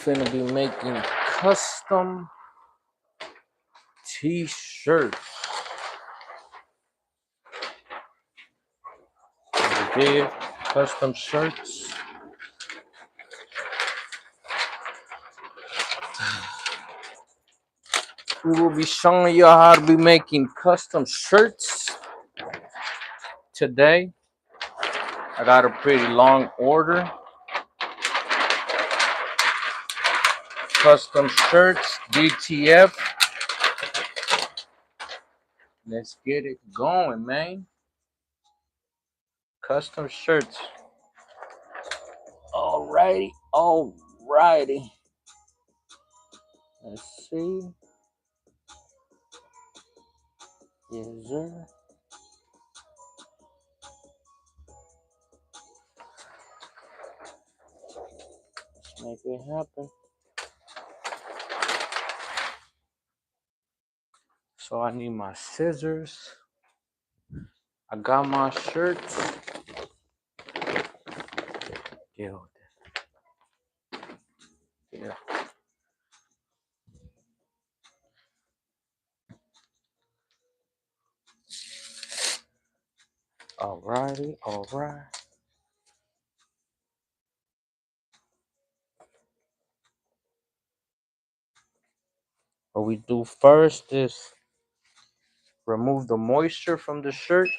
finna be making custom t-shirts. Big custom shirts. We will be showing you how to be making custom shirts today. I got a pretty long order. Custom shirts, DTF. Let's get it going, man. Custom shirts. Alrighty. Let's see. Yes, sir. Let's make it happen. So I need my scissors. I got my shirts. Yeah. Alrighty, alright. What we do first is remove the moisture from the shirt.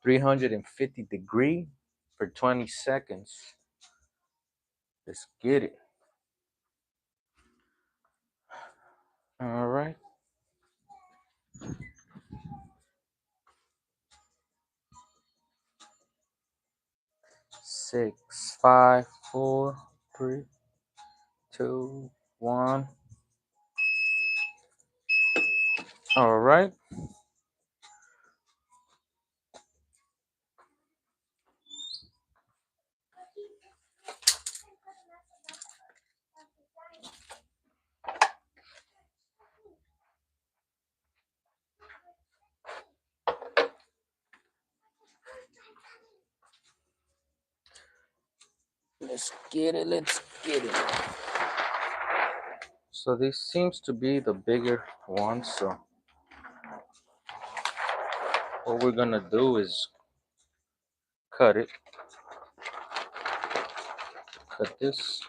350 degree for 20 seconds. Let's get it. Alright. 6, 5, 4, 3, 2, 1. Alright. Let's get it. So this seems to be the bigger one, so what we're gonna do is cut it. Cut this.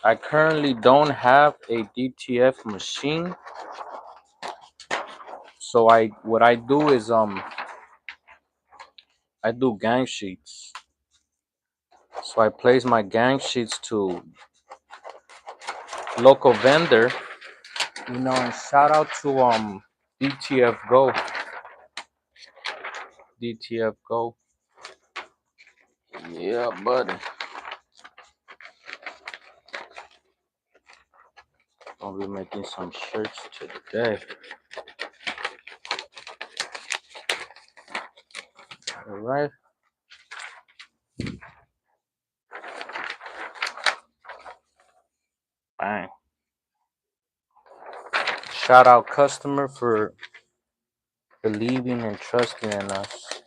I currently don't have a DTF machine, so what I do is I do gang sheets. So I place my gang sheets to local vendor, and shout out to DTF Go. DTF Go. Yeah, buddy. I'll be making some shirts today. Alright. Bang. Shout out customer for believing and trusting in us.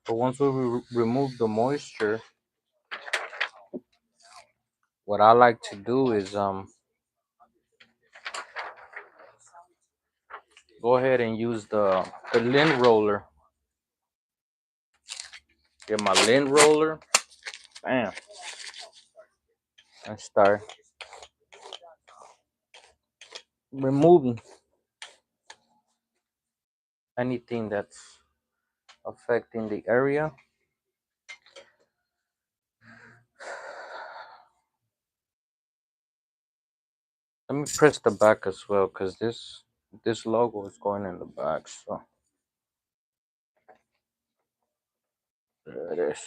But once we remove the moisture, what I like to do is go ahead and use the lint roller. Get my lint roller. Bam. And start removing anything that's affecting the area. Let me press the back as well, because this logo is going in the back. So there it is.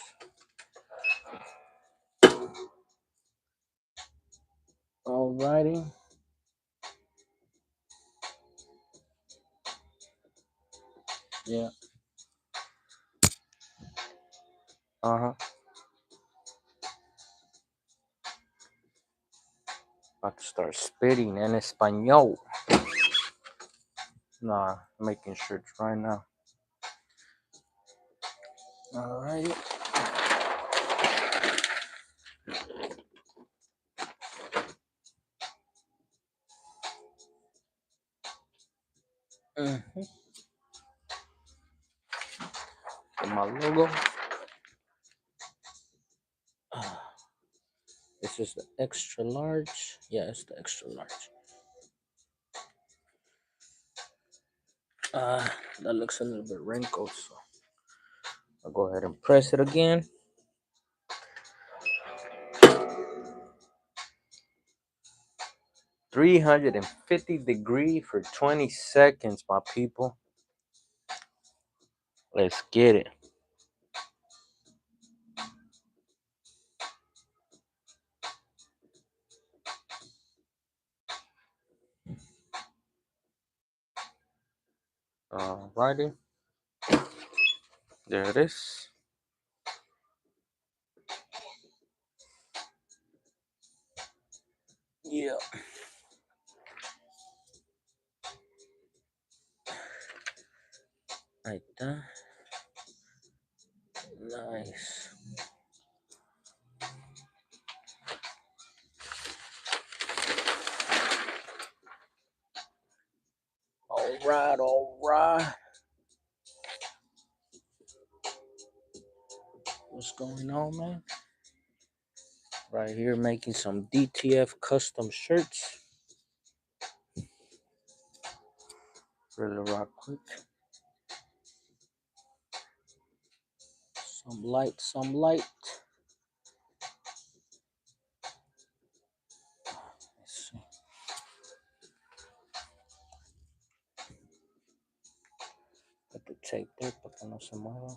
Alrighty. Yeah. About to start spitting en español. Nah, making shirts right now. Alright. Get my logo. This is the extra large. Yeah, it's the extra large. That looks a little bit wrinkled, so I'll go ahead and press it again. 350 for 20 seconds, my people. Let's get it. Alrighty. There it is. Yeah. Like that. Nice. Alright. What's going on, man? Right here making some DTF custom shirts. Really rock quick. Some light. Let's see. Put the tape there para que no se mueva.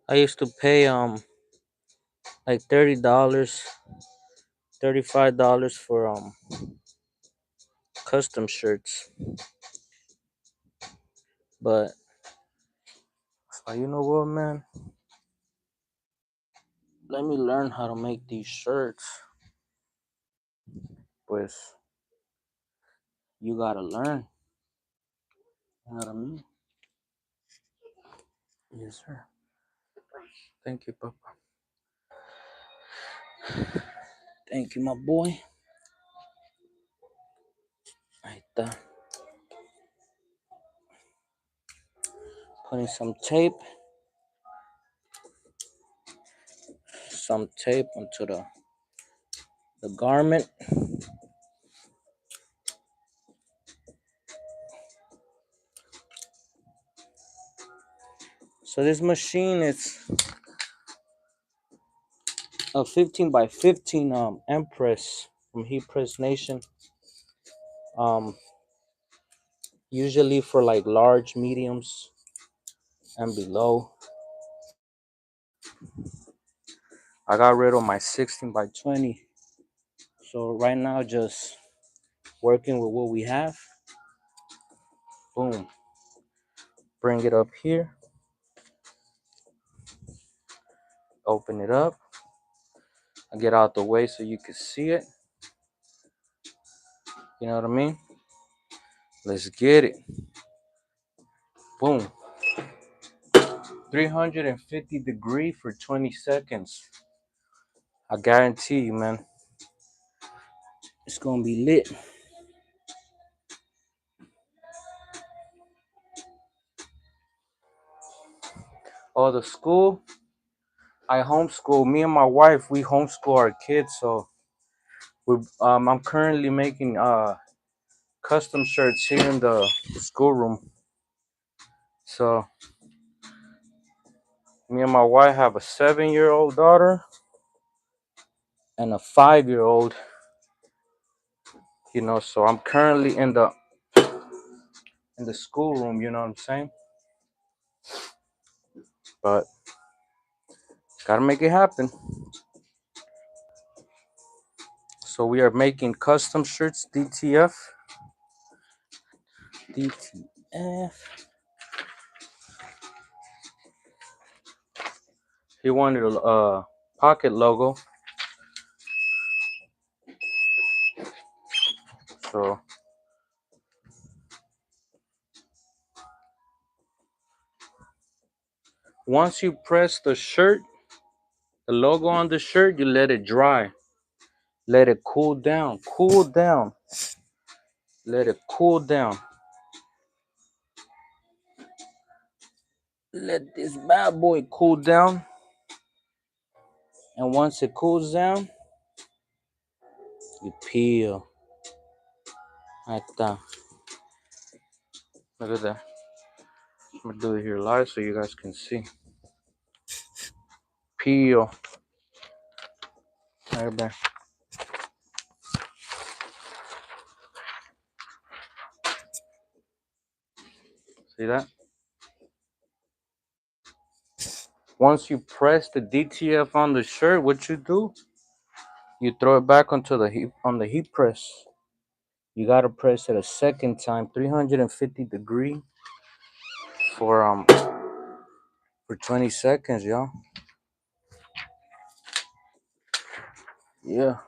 I used to pay like $30, $35 for custom shirts. But you know what, man? Let me learn how to make these shirts. Pues you gotta learn. You know what I mean? Yes, sir. Thank you, Papa. Thank you, my boy. Ahí está. Putting some tape onto the garment. So this machine is a 15 by 15 Empress from Heat Press Nation. Usually for like large, mediums, and below. I got rid of my 16 by 20. So right now, just working with what we have. Boom. Bring it up here. Open it up. I get out the way so you can see it. You know what I mean? Let's get it. Boom. 350 for 20 seconds. I guarantee you, man. It's gonna be lit. Oh, the school. I homeschool. Me and my wife, we homeschool our kids. So I'm currently making custom shirts here in the schoolroom. So me and my wife have a 7-year-old daughter and a 5-year-old. So I'm currently in the schoolroom. You know what I'm saying? But gotta make it happen. So we are making custom shirts, DTF. DTF. He wanted a pocket logo. So once you press the shirt, the logo on the shirt, you let it dry. Let it cool down. Cool down. Let it cool down. Let this bad boy cool down. And once it cools down, you peel. Like that. Look at that. I'm gonna do it here live so you guys can see. Peel. Right there. See that? Once you press the DTF on the shirt, what you do? You throw it back onto the heat on the heat press. You gotta press it a second time, 350 degree for 20 seconds, y'all. Yeah.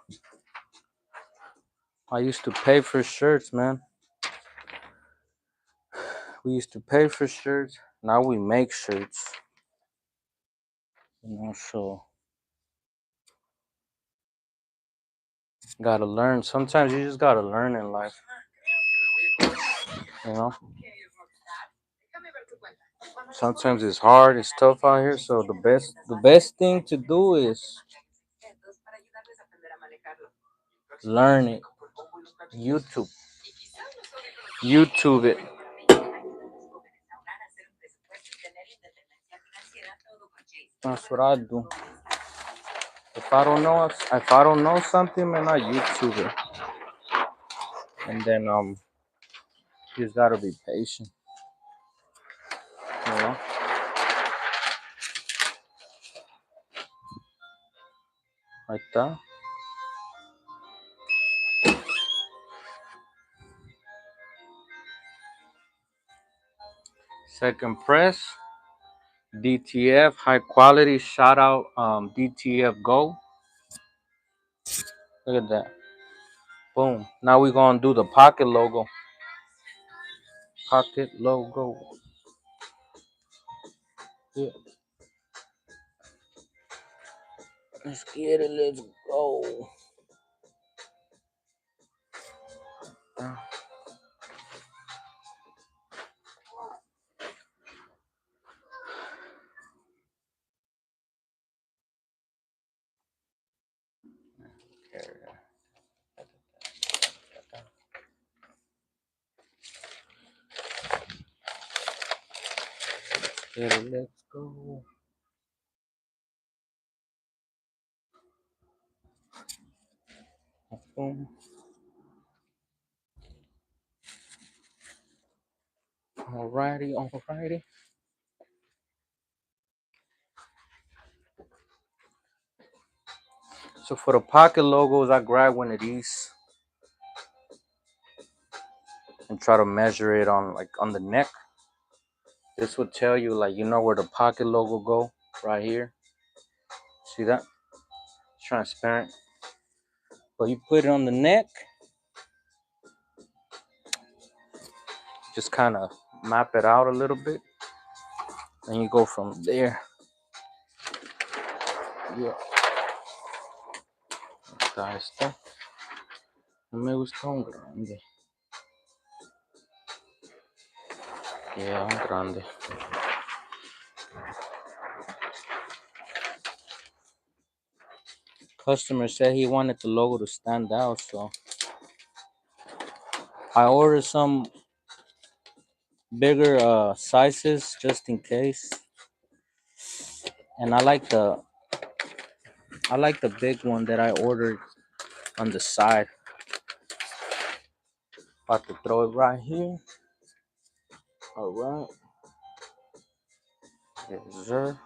I used to pay for shirts, man. We used to pay for shirts. Now we make shirts. So gotta learn. Sometimes you just gotta learn in life. You know? Sometimes it's hard, it's tough out here. So the best thing to do is learn it. YouTube it. That's what I do. If I don't know something, man, I YouTube it. And then you just gotta be patient. You know? Like that. Second press. DTF, high quality, shout out DTF Go. Look at that. Boom. Now we're gonna do the pocket logo. Pocket logo. Yeah. Let's get it, let's go. Get it, let's go. Boom. Alrighty. So for the pocket logos, I grab one of these and try to measure it on the neck. This would tell you where the pocket logo go right here. See that? It's transparent. But you put it on the neck, just kind of map it out a little bit, and you go from there. Yeah. Acá está. No me gusta un grande. Yeah, un grande. Customer said he wanted the logo to stand out, so I ordered some bigger sizes just in case. And I like I like the big one that I ordered on the side. About to throw it right here. All right. Yes, sir.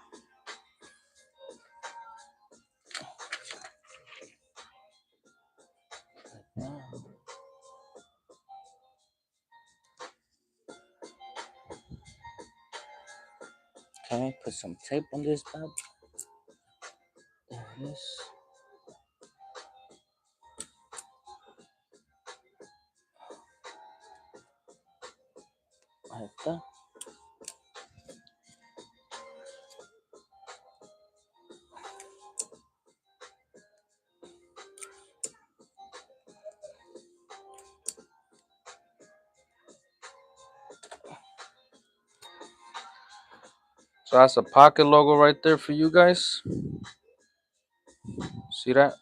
Okay, put some tape on this bad. There it is. Like that. So that's a pocket logo right there for you guys. See that?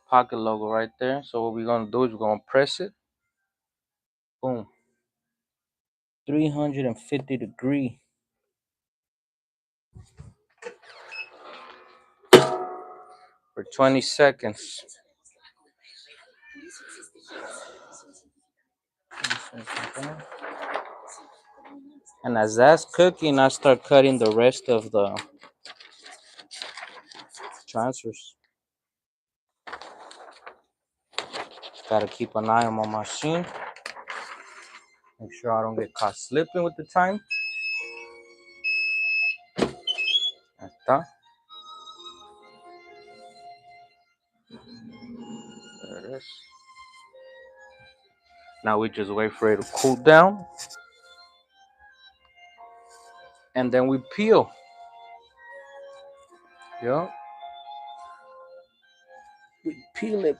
Pocket logo right there. So what we're gonna do is we're gonna press it. Boom. 350-degree for 20 seconds. And as that's cooking, I start cutting the rest of the transfers. Gotta keep an eye on my machine. Make sure I don't get caught slipping with the time. Ahí está. There it is. Now we just wait for it to cool down. And then we peel. Yeah. We peel it.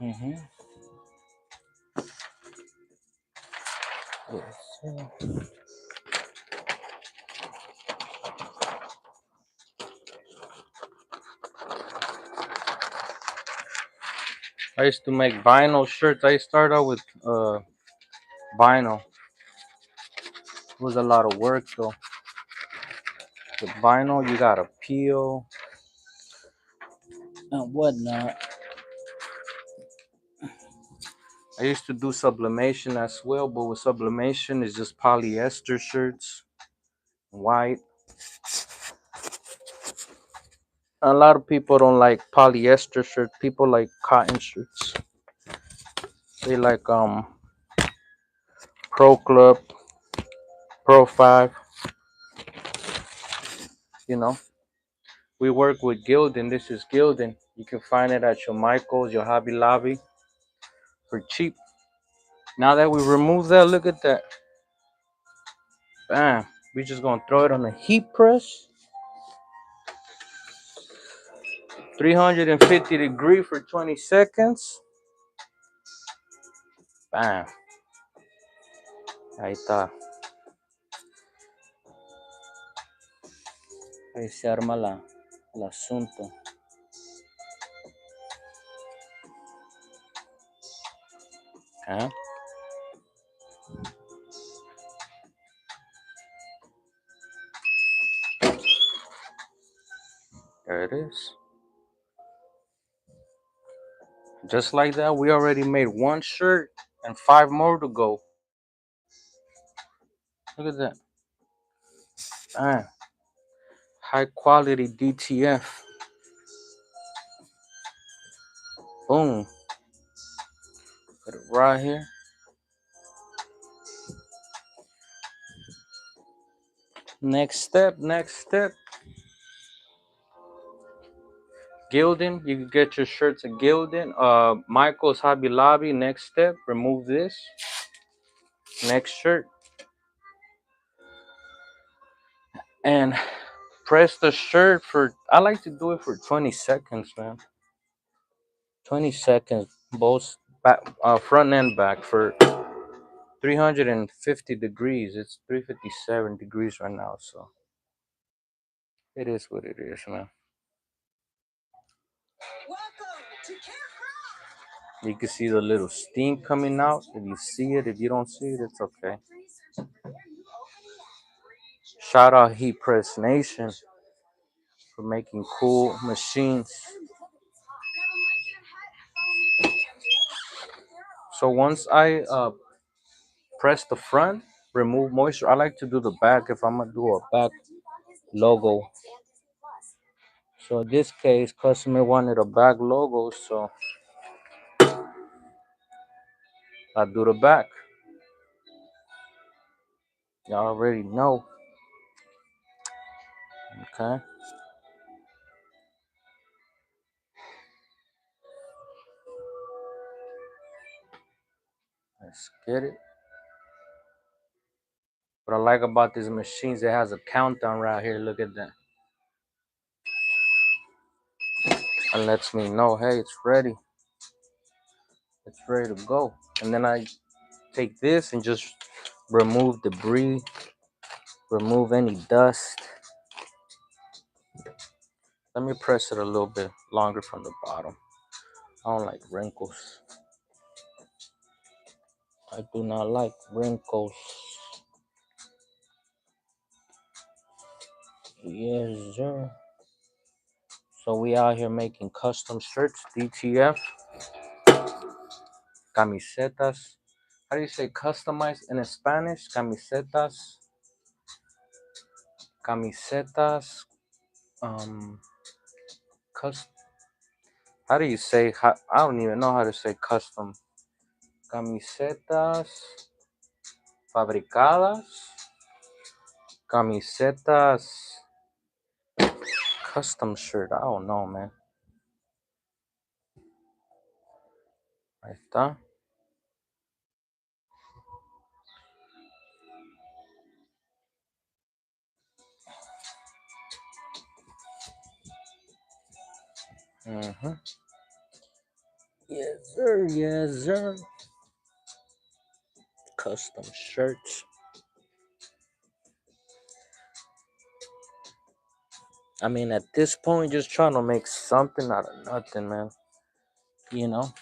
Mm-hmm. Yes, sir. I used to make vinyl shirts. I started out with vinyl. It was a lot of work though. With vinyl, you gotta peel and whatnot. I used to do sublimation as well, but with sublimation, it's just polyester shirts, white. A lot of people don't like polyester shirts. People like cotton shirts. They like Pro Club, Pro 5. You know, we work with Gildan. This is Gildan. You can find it at your Michaels, your Hobby Lobby for cheap. Now that we remove that, look at that. Bam. We just gonna throw it on a heat press. 350-degree for 20 seconds. Bam. Ahí está. Ahí se arma el asunto. ¿Eh? There it is. Just like that, we already made one shirt and 5 more to go. Look at that. Bam. High quality DTF. Boom. Put it right here. Next step. Gildan, you can get your shirts at Gildan. Michael's Hobby Lobby. Next step, remove this. Next shirt. And press the shirt for, I like to do it for 20 seconds, man. 20 seconds, both back, front and back for 350 degrees. It's 357 degrees right now, so it is what it is, man. You can see the little steam coming out. If you see it, if you don't see it, it's okay. Shout out Heat Press Nation for making cool machines. So once I press the front, remove moisture. I like to do the back if I'm gonna do a back logo. So in this case, customer wanted a back logo, so I do the back. Y'all already know. Okay. Let's get it. What I like about these machines, it has a countdown right here. Look at that. It lets me know, hey, it's ready. It's ready to go. And then I take this and just remove debris, remove any dust. Let me press it a little bit longer from the bottom. I don't like wrinkles. I do not like wrinkles. Yes, sir. So we out here making custom shirts, DTF, camisetas. How do you say customized in Spanish? Camisetas, camisetas. Custom. How do you say? I don't even know how to say custom. Camisetas fabricadas. Camisetas. Custom shirt. I don't know, man. Ahí está. Mm-hmm. Yes, sir. Yes, sir. Custom shirts. I mean, at this point, just trying to make something out of nothing, man. You know,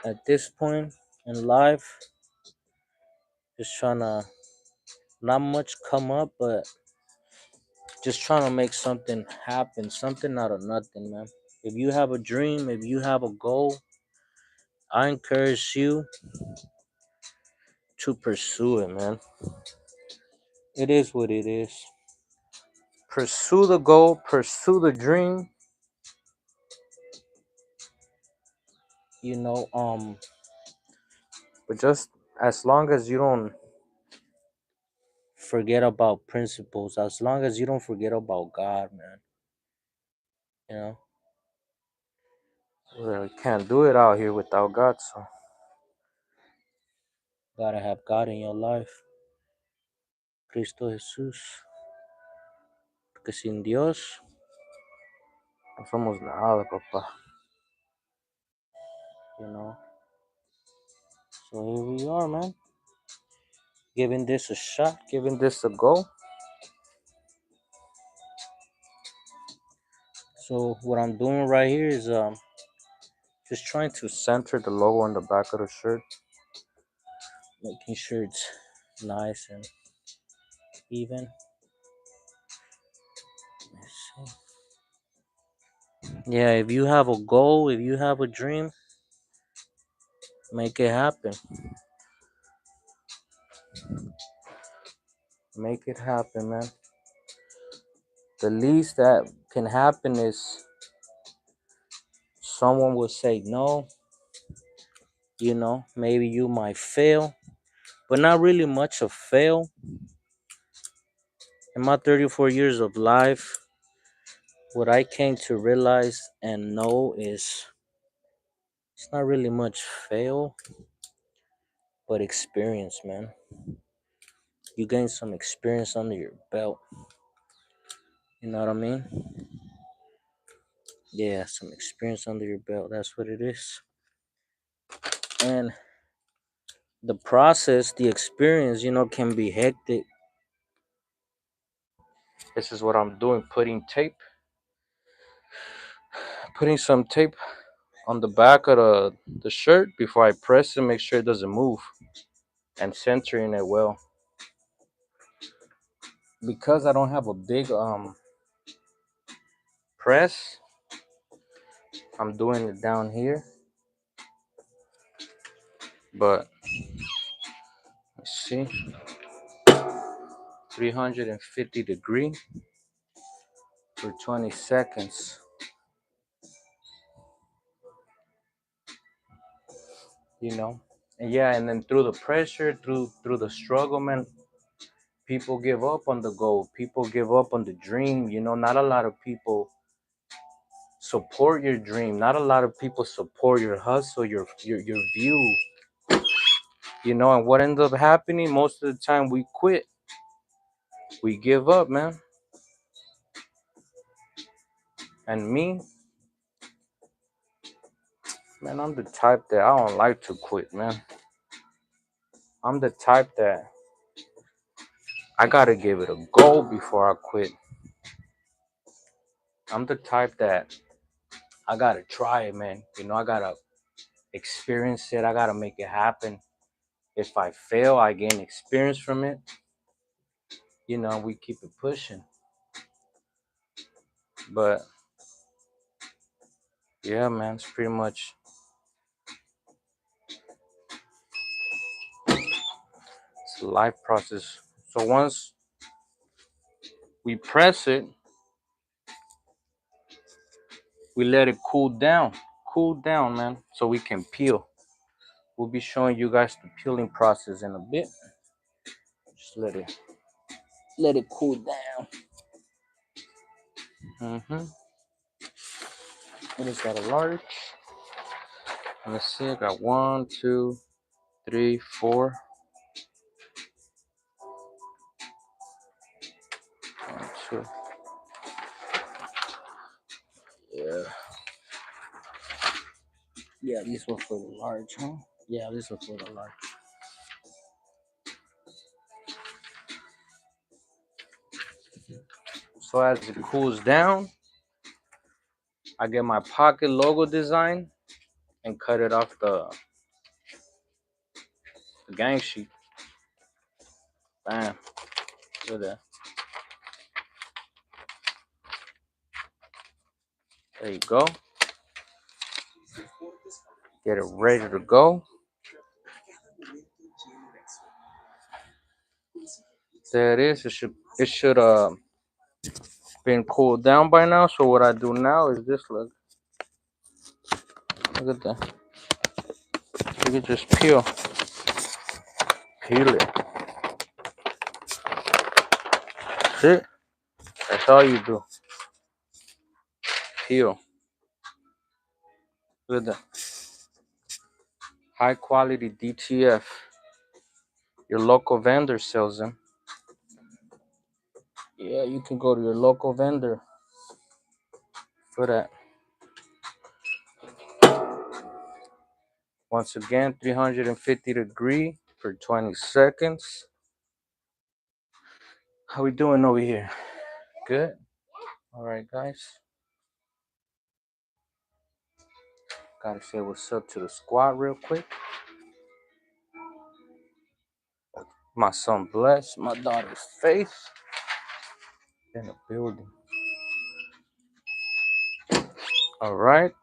at this point in life, just trying to not much come up, but just trying to make something happen, something out of nothing, man. If you have a dream, if you have a goal, I encourage you to pursue it, man. It is what it is. Pursue the goal, pursue the dream. You know, but just as long as you don't forget about principles, as long as you don't forget about God, man. You know, we really can't do it out here without God, so gotta have God in your life. Cristo Jesús. Porque sin Dios no somos nada, papá. You know. So here we are, man. Giving this a shot, giving this a go. So what I'm doing right here is just trying to center the logo on the back of the shirt, making sure it's nice and even. Yeah, if you have a goal, if you have a dream, make it happen. Make it happen, man. The least that can happen is someone will say no. You know, maybe you might fail, but not really much of fail. In my 34 years of life, what I came to realize and know is it's not really much fail, but experience, man. You gain some experience under your belt. You know what I mean? Yeah, some experience under your belt. That's what it is. And the process, the experience, you know, can be hectic. This is what I'm doing, putting some tape on the back of the shirt before I press it, make sure it doesn't move. and centering it well. Because I don't have a big press, I'm doing it down here. But let's see, 350 degree for 20 seconds. You know, and yeah, and then through the pressure, through the struggle, man, people give up on the goal. People give up on the dream. You know, not a lot of people support your dream. Not a lot of people support your hustle, your view. You know, and what ends up happening most of the time, we quit. We give up, man. And me, man, I'm the type that I don't like to quit, man. I'm the type that I gotta give it a go before I quit. I'm the type that I gotta try it, man. You know, I gotta experience it. I gotta make it happen. If I fail, I gain experience from it. You know, we keep it pushing. But yeah, man, it's pretty much it's a life process. So once we press it, we let it cool down, man, so we can peel. We'll be showing you guys the peeling process in a bit. Just let it cool down. What is that, a large? Let's see, I got 1, 2, 3, 4. 1, 2. Yeah. Yeah, these were for the large, huh? Yeah, these were for the large. So as it cools down, I get my pocket logo design and cut it off the gang sheet. Bam. Look at that. There you go. Get it ready to go. There it is. It should been cooled down by now. So what I do now is this. Look at that. You can just peel it. That's it. That's all you do. Peel. Look at that. High quality DTF. Your local vendor sells them. Yeah, you can go to your local vendor for that. Once again, 350 degree for 20 seconds. How we doing over here? Good. All right, guys. Gotta say what's up to the squad real quick. My son Bless, my daughter Faith in the building. All right.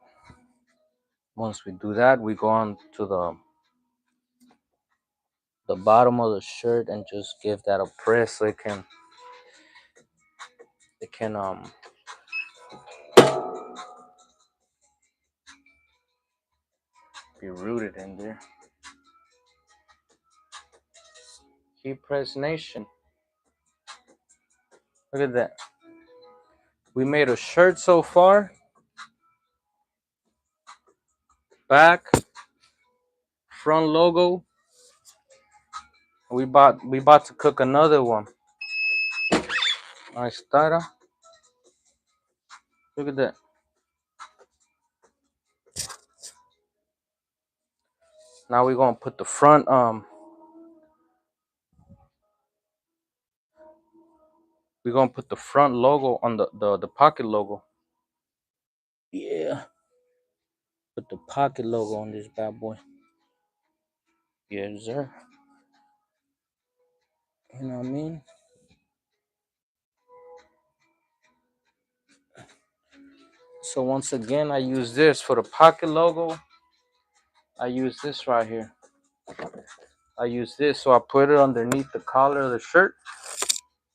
Once we do that, we go on to the bottom of the shirt and just give that a press so it can be rooted in there. Heat Press Nation. Look at that. We made a shirt so far. Back, front logo. We about to cook another one. Ahí está. Look at that. Now we're gonna put the front we're gonna put the front logo on the pocket logo. Yeah. Put the pocket logo on this bad boy. Yes, sir. You know what I mean? So once again, I use this for the pocket logo. I use this right here. I use this, so I put it underneath the collar of the shirt,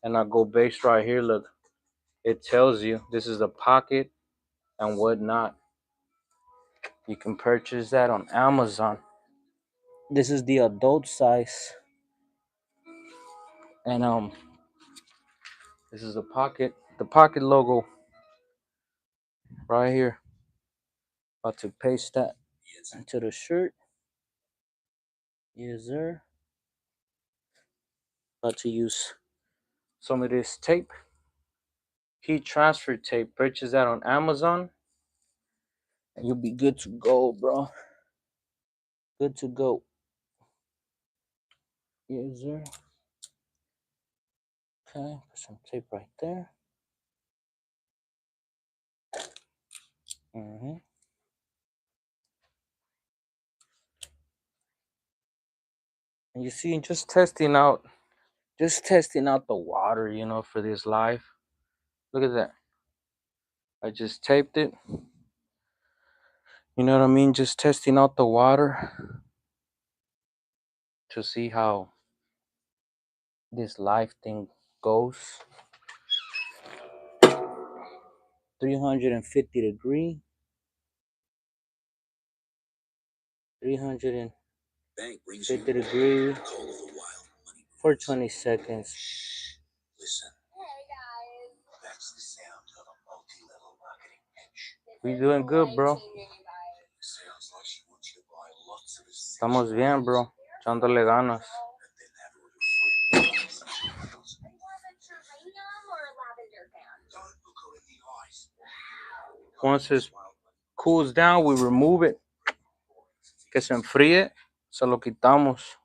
and I go base right here. Look, it tells you this is the pocket and whatnot. You can purchase that on Amazon. This is the adult size, and this is the pocket logo right here. About to paste that into the shirt. Yes, sir. About to use some of this tape, heat transfer tape. Purchase that on Amazon, and you'll be good to go, bro. Good to go. Yes, sir. Okay, put some tape right there. And you see, just testing out the water, for this live. Look at that. I just taped it. You know what I mean? Just testing out the water to see how this live thing goes. 350 degree. 350 degree for 20 seconds. Listen. Hey guys. That's the sound of a multi-level marketing pitch. We doing good, bro. Estamos bien, bro. Echándole ganas. Once it cools down, we remove it. Que se enfríe, se lo quitamos.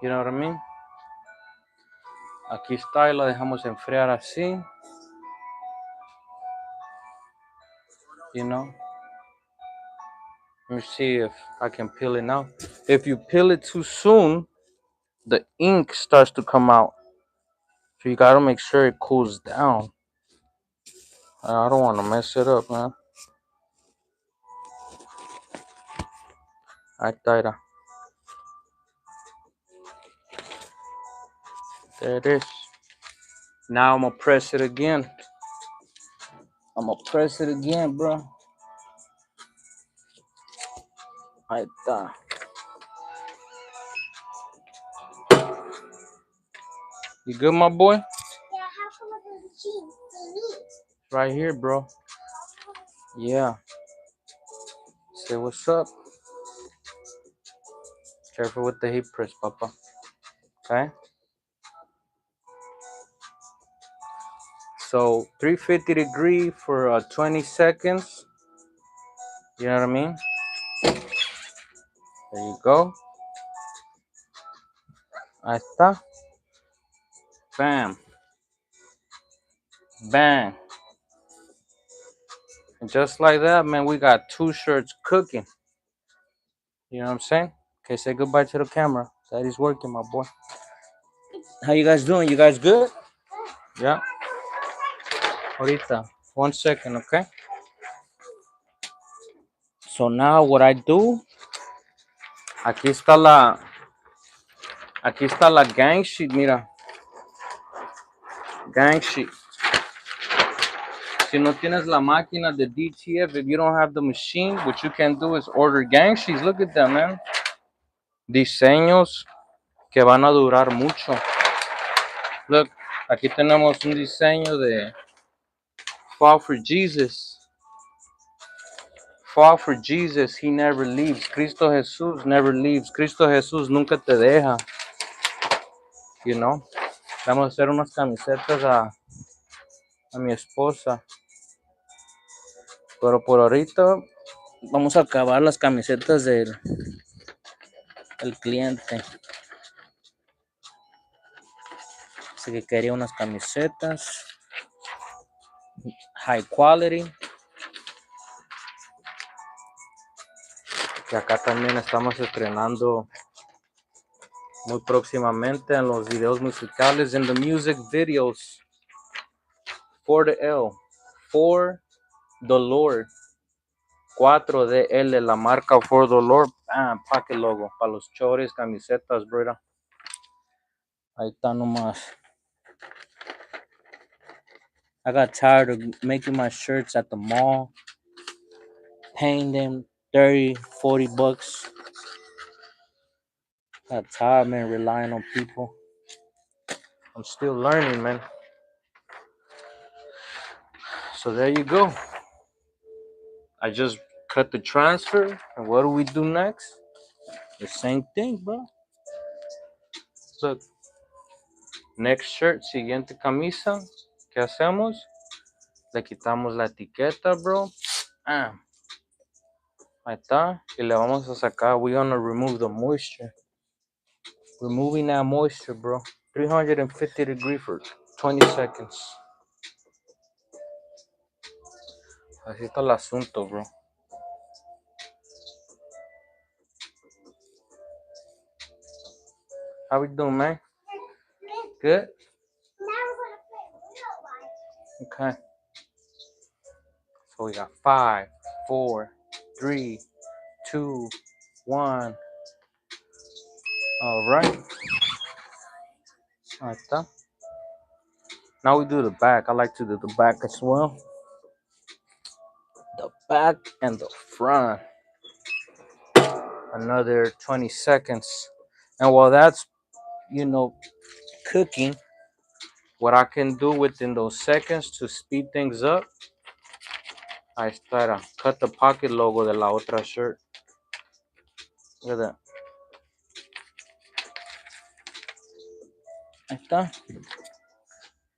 You know what I mean? Aquí está y lo dejamos enfriar así. You know? Let me see if I can peel it now. If you peel it too soon, the ink starts to come out. So you gotta make sure it cools down. I don't want to mess it up, man. Ahí está. There it is. Now I'm gonna press it again. Bro. Ahí está. You good, my boy? Yeah, how come the machine? Right here, bro. Yeah. Say what's up. Careful with the heat press, Papa. Okay. So 350 degree for 20 seconds. You know what I mean? There you go. Ahí está. Bam. Bang. And just like that, man, we got 2 shirts cooking. You know what I'm saying? Okay, say goodbye to the camera. Daddy's working, my boy. How you guys doing? You guys good? Yeah. Ahorita. 1 second, okay? So now what I do, aquí está la gang sheet, mira. Gang sheet. Si no tienes la máquina de DTF, if you don't have the machine, what you can do is order gang sheets. Look at them, man. Diseños que van a durar mucho. Look, aquí tenemos un diseño de Fall for Jesus. Fall for Jesus, he never leaves. Cristo Jesús never leaves. Cristo Jesús nunca te deja. You know? Vamos a hacer unas camisetas a mi esposa. Pero por ahorita vamos a acabar las camisetas del cliente. Así que quería unas camisetas high quality. Que acá también estamos estrenando Muy próximamente en los videos musicales, in the music videos. For the L. For the Lord. 4DL, la marca For the Lord. Paque logo. Para los chores, camisetas, brother. Ahí está nomás. I got tired of making my shirts at the mall. Paying them 30, 40 bucks. Got tired, man, relying on people. I'm still learning, man. So there you go. I just cut the transfer. And what do we do next? The same thing, bro. Look. Next shirt, siguiente camisa. ¿Qué hacemos? Le quitamos la etiqueta, bro. Ahí está. Y le vamos a sacar. We're gonna remove the moisture. Removing that moisture, bro. 350 degrees for 20 seconds. Así está el asunto, bro. How we doing, man? Good? Okay. So we got 5, 4, 3, 2, 1. All right. Ahí está. Now we do the back. I like to do the back as well. The back and the front. Another 20 seconds. And while that's, cooking, what I can do within those seconds to speed things up, I start to cut the pocket logo de la otra shirt. Look at that. Ahí está.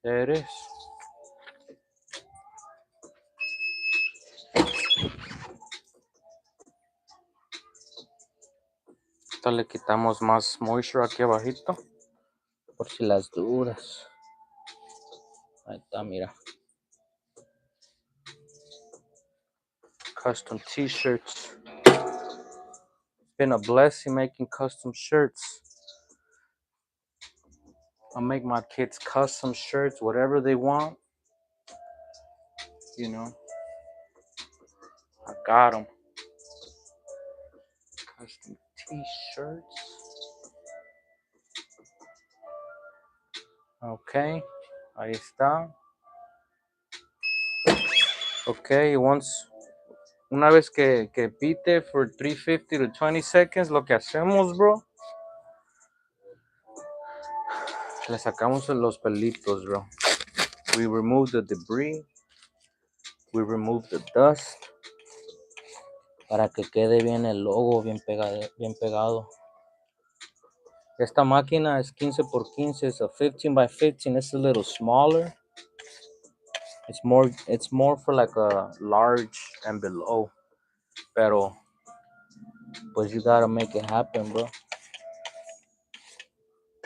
There it is. Esto le quitamos más moisture aquí abajito. Por si las dudas. Ahí está, mira. Custom t-shirts. It's been a blessing making custom shirts. I make my kids custom shirts, whatever they want. I got them. Custom t-shirts. Okay, ahí está. Okay, una vez que pite for 350 to 20 seconds, lo que hacemos, bro, le sacamos los pelitos, bro. We remove the debris. We remove the dust. Para que quede bien el logo, bien pegado. Esta máquina es 15 por 15. It's a 15 by 15. It's a little smaller. It's more for like a large and below. Pero, pues you gotta make it happen, bro.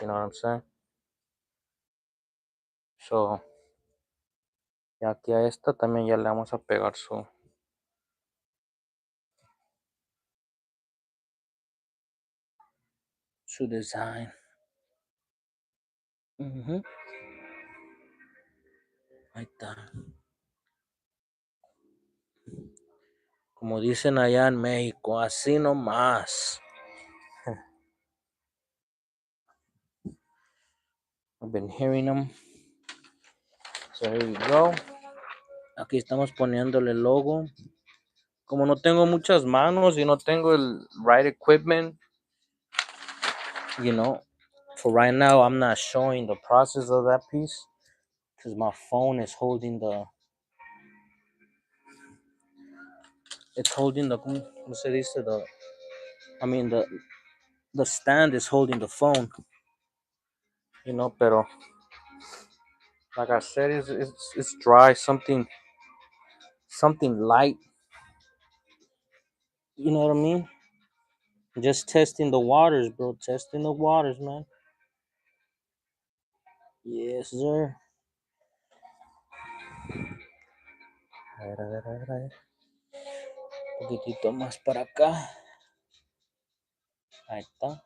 You know what I'm saying? So, y aquí a esta también ya le vamos a pegar su design. Ahí está. Como dicen allá en México, así nomás. I've been hearing them. So here we go. Aquí estamos poniéndole el logo. Como no tengo muchas manos y no tengo el right equipment, for right now I'm not showing the process of that piece because my phone is holding ¿cómo se dice? The stand is holding the phone, pero like I said, it's dry, something light. You know what I mean? Just testing the waters, bro. Testing the waters, man. Yes, sir. A ver. Un poquitito más para acá. Ahí está.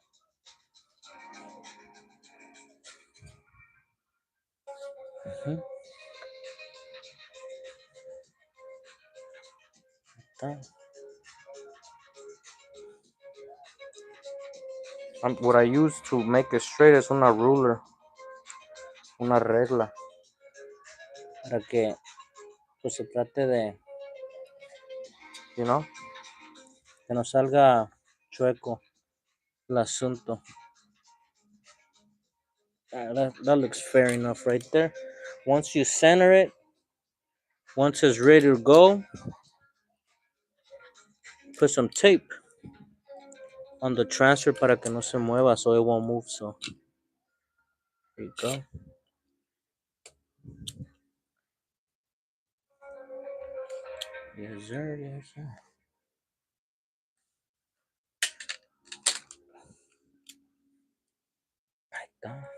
Ujú. Está. What I use to make it straight es una ruler, una regla, para que pues se trate de, you know, que no salga chueco el asunto. That looks fair enough right there. Once you center it, once it's ready to go, put some tape on the transfer para que no se mueva so it won't move. So there you go. Yes, sir. Yes, sir. Ahí está.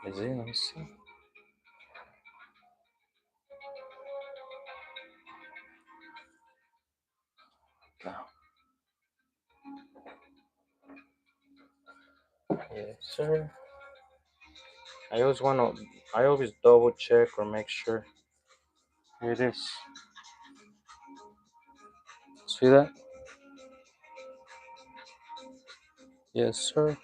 Let me see. Now. Yes, sir. I always double check or make sure. Here it is. See that? Yes, sir.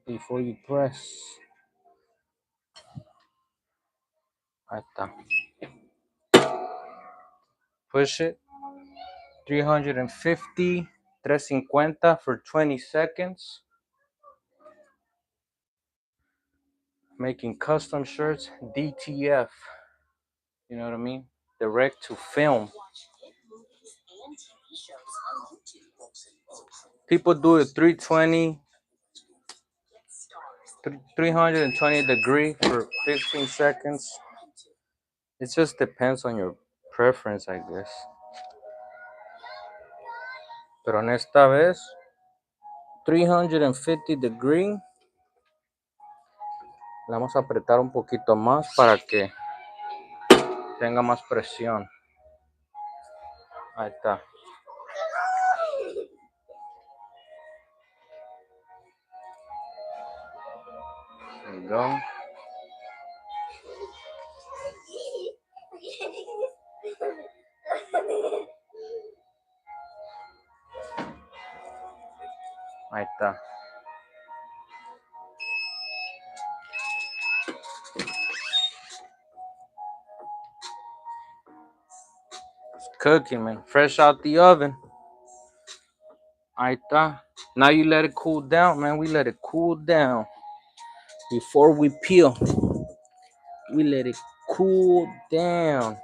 Before you press. Ahí está. Push it. 350, 350 for 20 seconds. Making custom shirts, DTF. You know what I mean? Direct to film. People do it 320, 320 degree for 15 seconds. It just depends on your preference, I guess. Pero en esta vez, 350 degree. Le vamos a apretar un poquito más para que tenga más presión. Ahí está. There you go. Ahí está. It's cooking, man. Fresh out the oven. Ahí está. Now you let it cool down, man. We let it cool down before we peel. We let it cool down.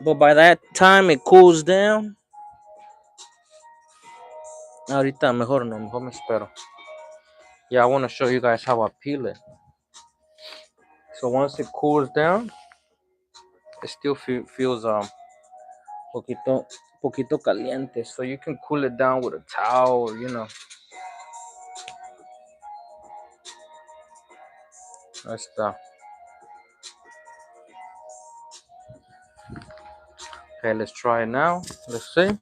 But by that time it cools down. Ahorita mejor no, mejor me espero. Yeah, I want to show you guys how I peel it. So once it cools down, it still feels poquito caliente. So you can cool it down with a towel, or, you know. That's the. Okay, let's try it now. Let's see.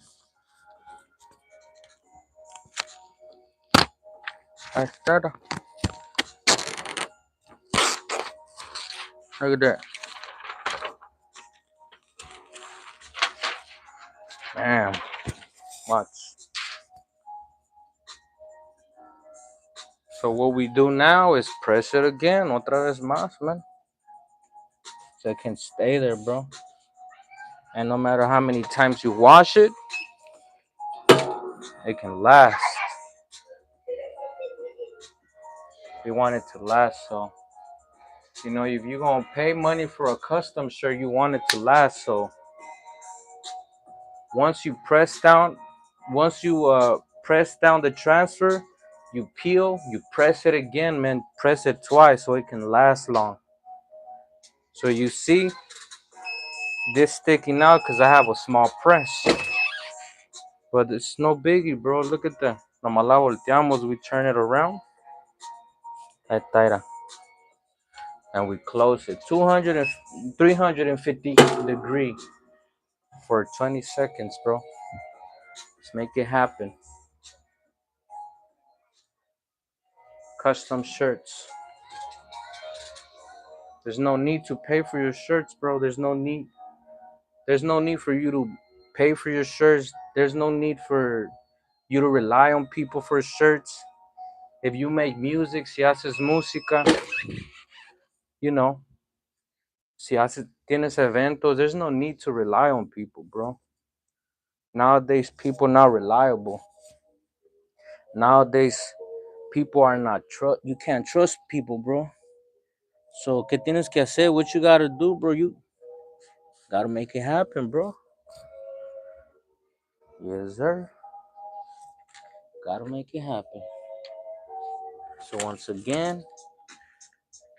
Ahí está. Look at that. Damn. Watch. So what we do now is press it again. Otra vez más, man. So it can stay there, bro. And no matter how many times you wash it, it can last. We want it to last, so you know, if you're gonna pay money for a custom shirt, you want it to last. So once you press down, press down the transfer, you peel, you press it again, man. Press it twice so it can last long. So you see this sticking out because I have a small press, but it's no biggie, bro. Look at that. Nomás la volteamos, we turn it around. Ahí está. And we close it 350 degree. for 20 seconds, bro. Let's make it happen. Custom shirts. There's no need to pay for your shirts, bro. There's no need. There's no need for you to pay for your shirts. There's no need for you to rely on people for shirts. If you make music, si haces música, you know, si haces, tienes eventos, there's no need to rely on people, bro. Nowadays, people not reliable. Nowadays, people are not you can't trust people, bro. So, ¿qué tienes que hacer? What you gotta do, bro? You gotta make it happen, bro. Yes, sir. Gotta make it happen. So once again,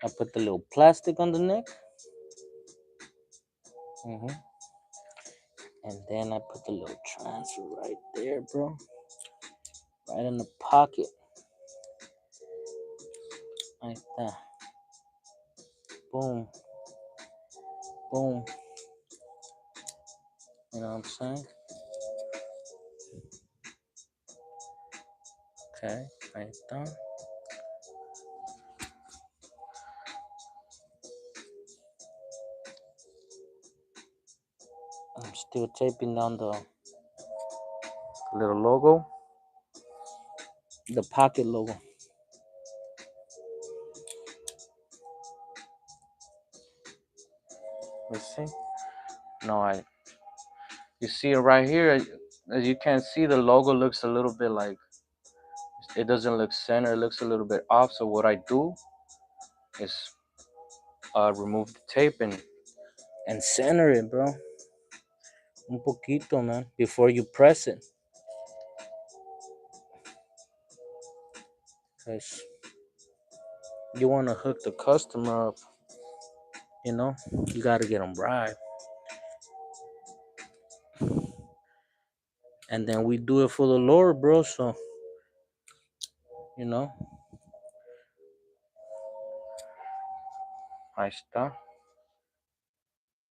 I put the little plastic on the neck. And then I put the little transfer right there, bro. Right in the pocket. Like that. Boom. Boom. You know what I'm saying? Okay, right there. I'm still taping down the little logo. The pocket logo. Let's see. No, you see it right here. As you can see, the logo looks a little bit like, it doesn't look center. It looks a little bit off. So what I do is remove the tape and center it, bro. Un poquito, man, before you press it. Because you want to hook the customer up, you know? You got to get them right. And then we do it for the Lord, bro. So, you know. Ahí está.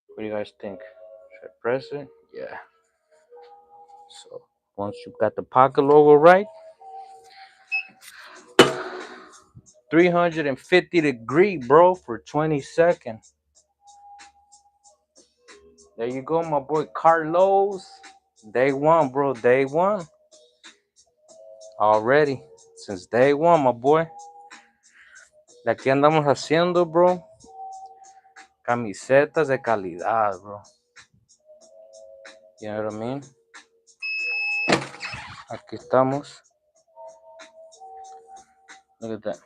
What do you guys think? Should I press it? Yeah. So, once you got the pocket logo right, 350-degree, bro, for 20 seconds. There you go, my boy Carlos. Day one, bro. Day one. Already. Since day one, my boy. De aquí andamos haciendo, bro. Camisetas de calidad, bro. You know what I mean? Aquí estamos. Look at that.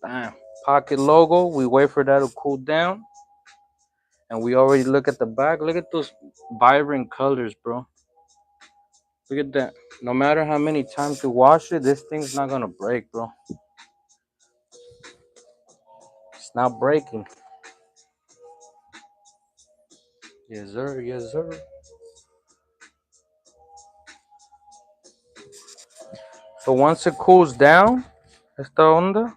Bam. Pocket logo. We wait for that to cool down. And we already look at the back. Look at those vibrant colors, bro. Look at that. No matter how many times you wash it, this thing's not gonna break, bro. It's not breaking. Yes, sir. Yes, sir. So once it cools down, esta onda,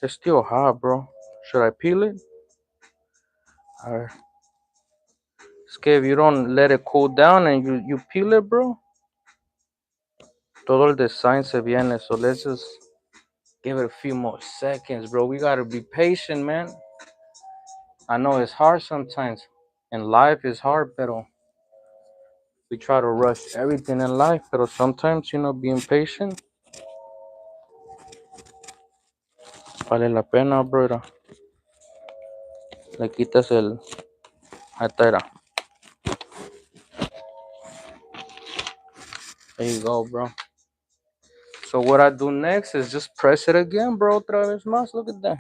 it's still hot, bro. Should I peel it? Alright. It's okay if you don't let it cool down and you peel it, bro. Todo el design se viene. So let's just give it a few more seconds, bro. We gotta be patient, man. I know it's hard sometimes. And life is hard, pero we try to rush everything in life, pero sometimes, you know, being patient vale la pena, bro. Le quitas el... Ahí está. There you go, bro. So what I do next is just press it again, bro. Otra vez más. Look at that.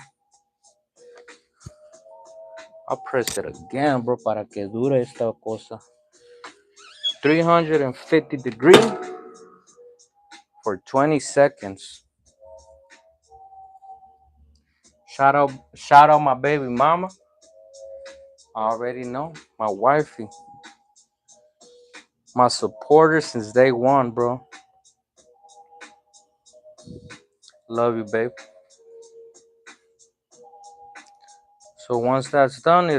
I'll press it again, bro, para que dure esta cosa. 350-degree for 20 seconds. Shout out my baby mama. I already know. My wifey. My supporter since day one, bro. Love you, babe. So once that's done,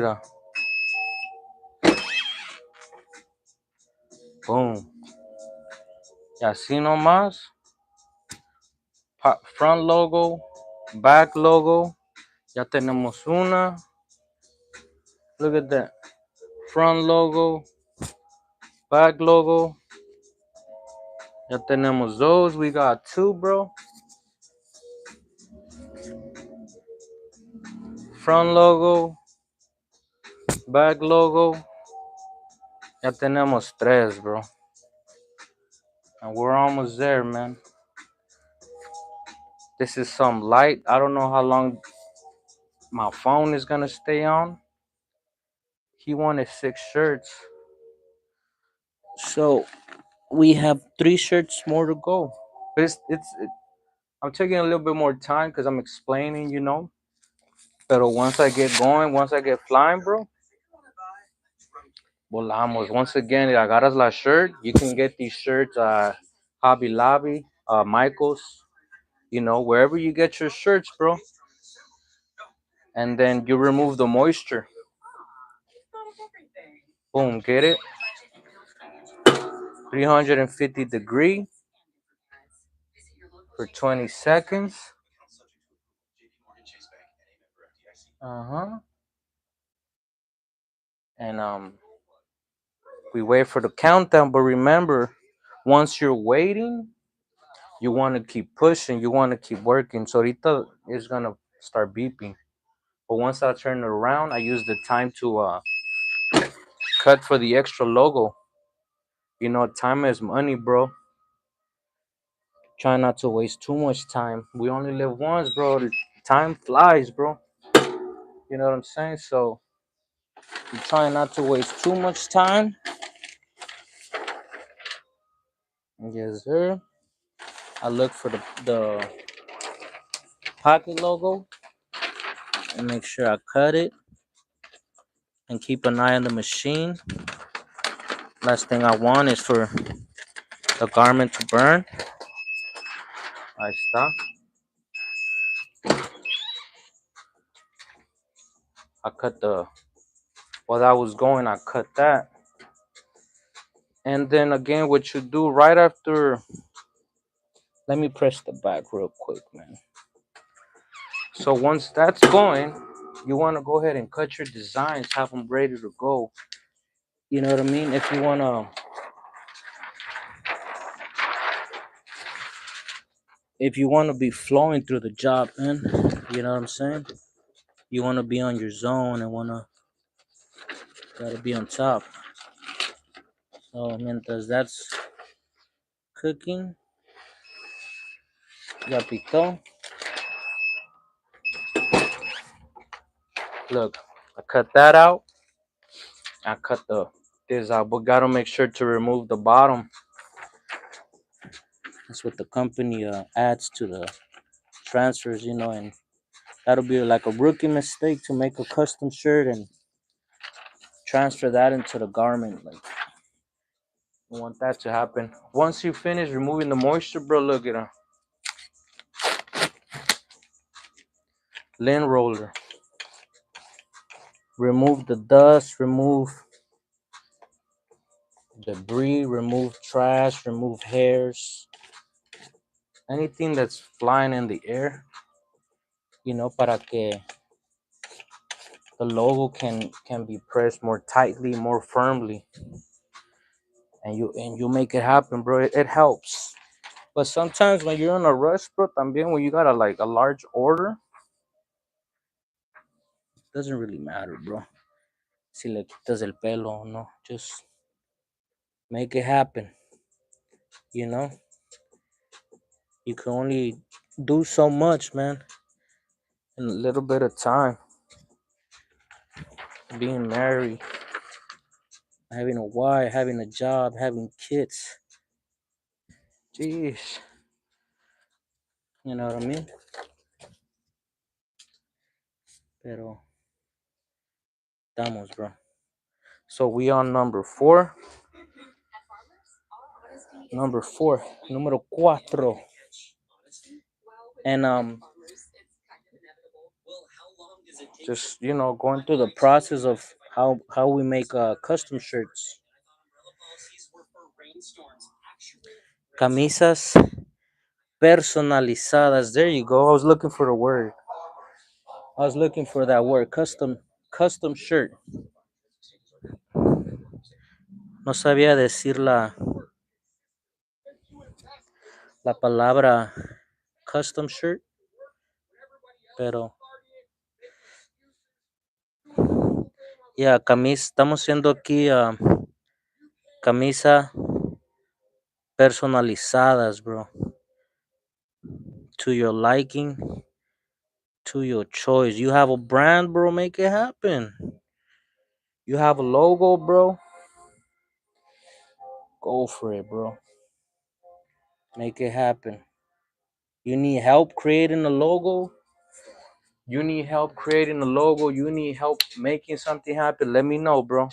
Boom. Y así nomás. Front logo, back logo. Ya tenemos una. Look at that. Front logo, back logo. Ya tenemos those. We got two, bro. Front logo, back logo. Ya tenemos tres, bro. And we're almost there, man. This is some light. I don't know how long my phone is gonna stay on. He wanted 6 shirts. So we have 3 shirts more to go. But I'm taking a little bit more time because I'm explaining, you know. But once I get going, once I get flying, bro, volamos. Once again, agarras la shirt. You can get these shirts, Hobby Lobby, Michaels, you know, wherever you get your shirts, bro. And then you remove the moisture. Boom, get it? 350 degree for 20 seconds. Uh-huh. And we wait for the countdown, but remember, once you're waiting, you want to keep pushing, you want to keep working. So ahorita is gonna start beeping. But once I turn it around, I use the time to cut for the extra logo. You know, time is money, bro. Try not to waste too much time. We only live once, bro. Time flies, bro. You know what I'm saying? So you try not to waste too much time. Yes, sir. I look for the pocket logo and make sure I cut it and keep an eye on the machine. Last thing I want is for the garment to burn. I stop. I cut while that was going, I cut that. And then again, what you do right after, let me press the back real quick, man. So once that's going, you want to go ahead and cut your designs, have them ready to go. You know what I mean? If you want to be flowing through the job, man, you know what I'm saying? You want to be on your zone and gotta be on top. So mientras that's cooking, ya picó. Look, I cut that out. I cut this out, but gotta make sure to remove the bottom. That's what the company adds to the transfers, you know, and that'll be like a rookie mistake to make a custom shirt and transfer that into the garment. Like, you want that to happen. Once you finish removing the moisture, bro, look at a lint roller. Remove the dust, remove debris, remove trash, remove hairs, anything that's flying in the air, you know, para que the logo can be pressed more tightly, more firmly, and you make it happen, bro. It helps. But sometimes when you're in a rush, bro, también when you got a large order, doesn't really matter, bro. Si le quitas el pelo o no, just make it happen. You know, you can only do so much, man, in a little bit of time. Being married, having a wife, having a job, having kids. Jeez, you know what I mean? Pero estamos, bro. So we on number four. Number four, número cuatro. And just, you know, going through the process of how we make custom shirts. Camisas personalizadas. There you go. I was looking for the word. I was looking for that word. Custom shirt. No sabía decir la palabra custom shirt, pero ya, camisa, estamos haciendo aquí camisa personalizadas, bro. To your liking, to your choice. You have a brand, bro, make it happen. You have a logo, bro, go for it, bro. Make it happen. You need help creating a logo? You need help creating a logo? You need help making something happen? Let me know, bro.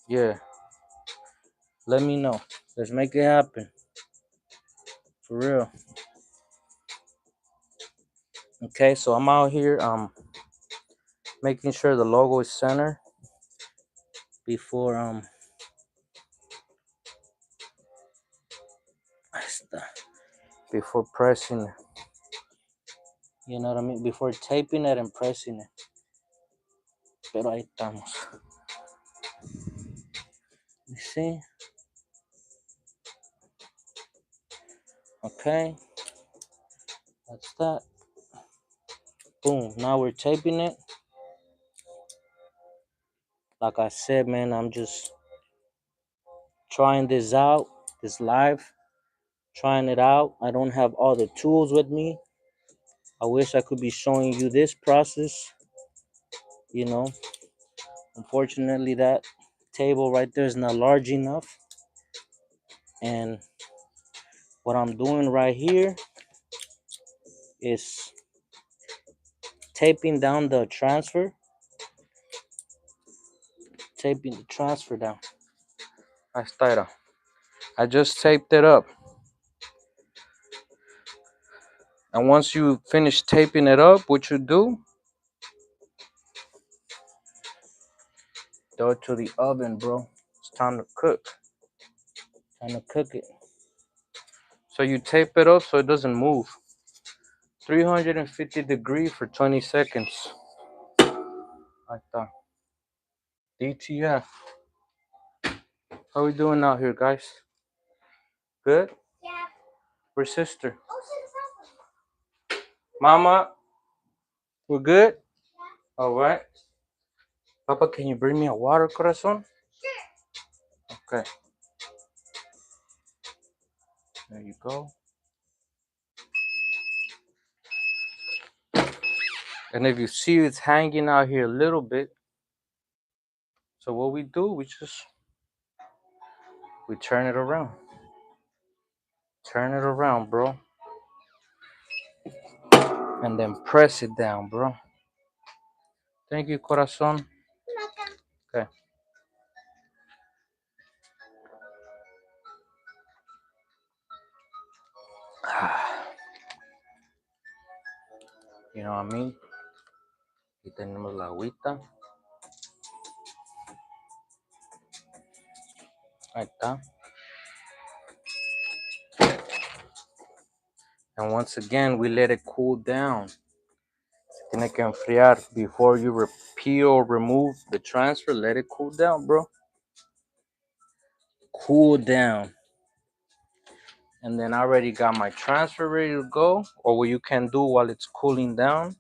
Yeah, let me know. Let's make it happen. For real. Okay, so I'm out here making sure the logo is center before before pressing, you know what I mean? Before taping it and pressing it. Pero ahí estamos. You see? Okay. That's that. Boom. Now we're taping it. Like I said, man, I'm just trying this out, this live, trying it out. I don't have all the tools with me. I wish I could be showing you this process, you know. Unfortunately, that table right there is not large enough. And what I'm doing right here is taping down the transfer. Taping the transfer down. Ahí está. I just taped it up. And once you finish taping it up, what you do, throw it to the oven, bro. It's time to cook. Time to cook it. So you tape it up so it doesn't move. 350 degrees for 20 seconds. Like that. DTF. How we doing out here, guys? Good? Yeah. Where's sister? Mama? We're good? Yeah. All right. Papa, can you bring me a water, corazón? Sure. Okay. There you go. And if you see it's hanging out here a little bit, so what we do, we turn it around. Turn it around, bro. And then press it down, bro. Thank you, corazón. Okay. You know what I mean? Aquí tenemos la agüita. Ahí está. And once again, we let it cool down. Tiene que enfriar before you peel or remove the transfer. Let it cool down, bro. Cool down. And then I already got my transfer ready to go. Or what you can do while it's cooling down,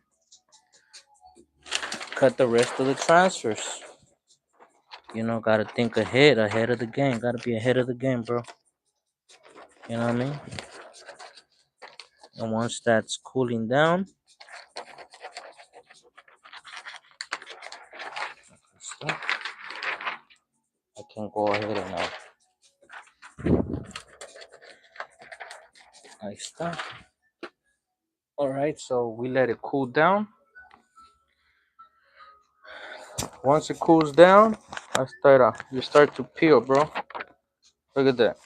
cut the rest of the transfers. You know, gotta think ahead of the game. Gotta be ahead of the game, bro. You know what I mean? And once that's cooling down, I can go ahead and ahí está. All right, so we let it cool down. Once it cools down, you start to peel, bro. Look at that.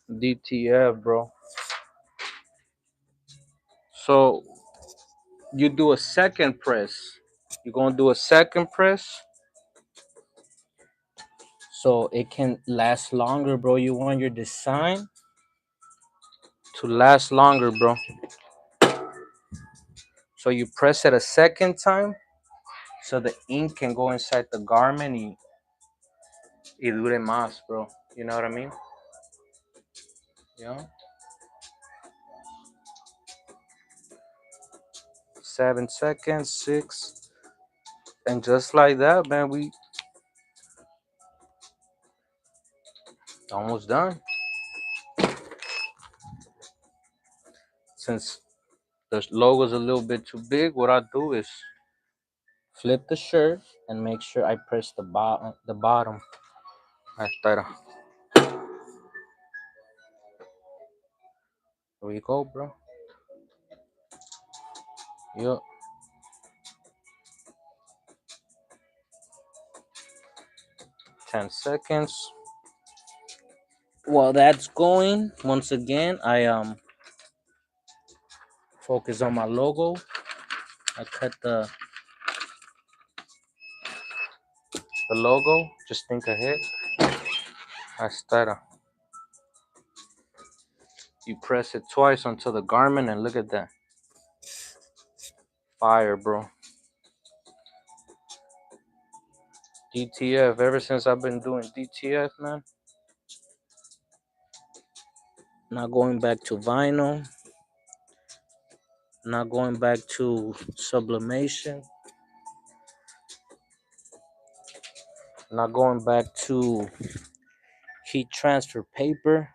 DTF, bro. So you do a second press. You're gonna do a second press so it can last longer, bro. You want your design to last longer, bro. So you press it a second time so the ink can go inside the garment y dure más, bro. You know what I mean? Yeah. 7 seconds, 6. And just like that, man, we almost done. Since the logo's a little bit too big, what I do is flip the shirt and make sure I press the bottom. Ahí está. There we go, bro. Yup. 10 seconds. While that's going, once again, I focus on my logo. I cut the logo. Just think ahead. Ahí está. You press it twice onto the garment and look at that. Fire, bro. DTF. Ever since I've been doing DTF, man. Not going back to vinyl. Not going back to sublimation. Not going back to heat transfer paper.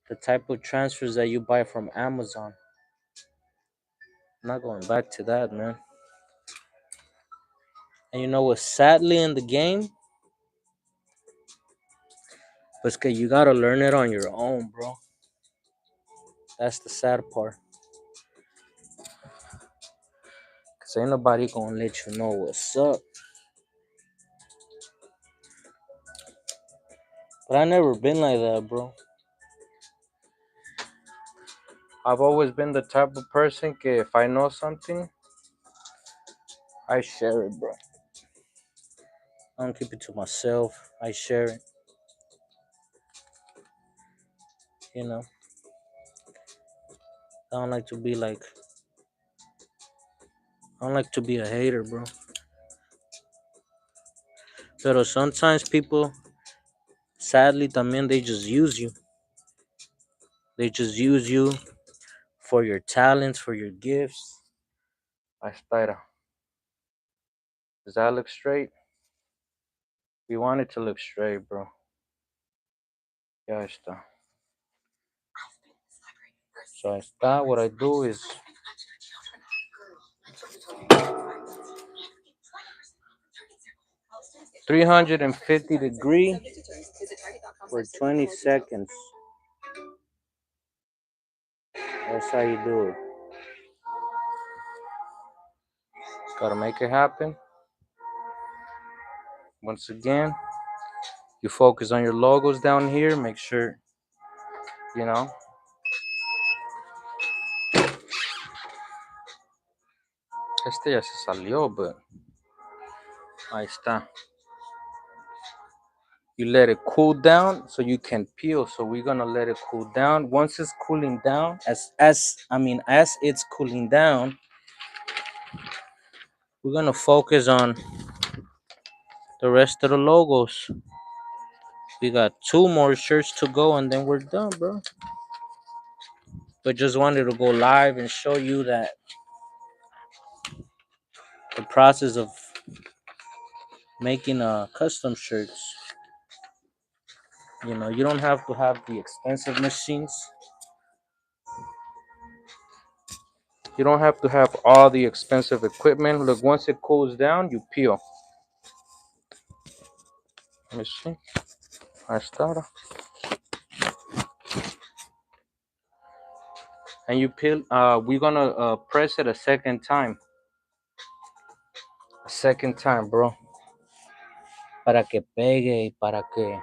The type of transfers that you buy from Amazon. Not going back to that, man. And you know what's sadly in the game? But you gotta learn it on your own, bro. That's the sad part. Cause ain't nobody gonna let you know what's up. But I never been like that, bro. I've always been the type of person que if I know something, I share it, bro. I don't keep it to myself. I share it. You know. I don't like to be like I don't like to be a hater, bro. But sometimes people, sadly, también they just use you. They just use you for your talents, for your gifts. Ahí está. Does that look straight? We want it to look straight, bro. Ya está. So ahí está. What I do is 350-degree for 20 seconds. That's how you do it. Gotta make it happen. Once again, you focus on your logos down here. Make sure, you know. Este ya se salió, but ahí está. You let it cool down so you can peel. So we're gonna let it cool down. Once it's cooling down, as it's cooling down, we're gonna focus on the rest of the logos. We got 2 more shirts to go and then we're done, bro. But just wanted to go live and show you that the process of making custom shirts. You know, you don't have to have the expensive machines. You don't have to have all the expensive equipment. Look, once it cools down, you peel. Let me see. I started. And you peel. We're gonna press it a second time. A second time, bro. Para que pegue y para que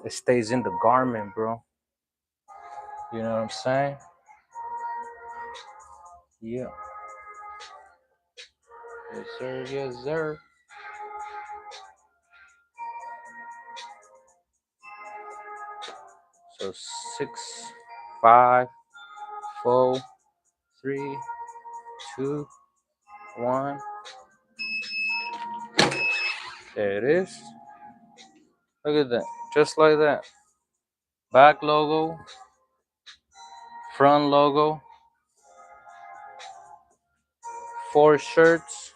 it stays in the garment, bro. You know what I'm saying? Yeah. Yes, sir. Yes, sir. So 6, 5, 4, 3, 2, 1. There it is. Look at that. Just like that. Back logo, front logo, 4 shirts,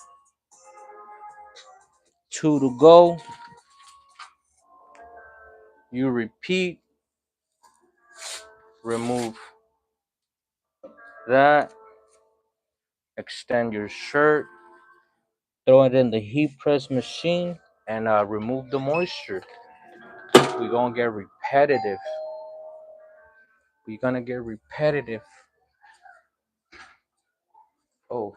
2 to go. You repeat, remove that, extend your shirt, throw it in the heat press machine, and remove the moisture. We're gonna get repetitive. We're gonna get repetitive. Oh,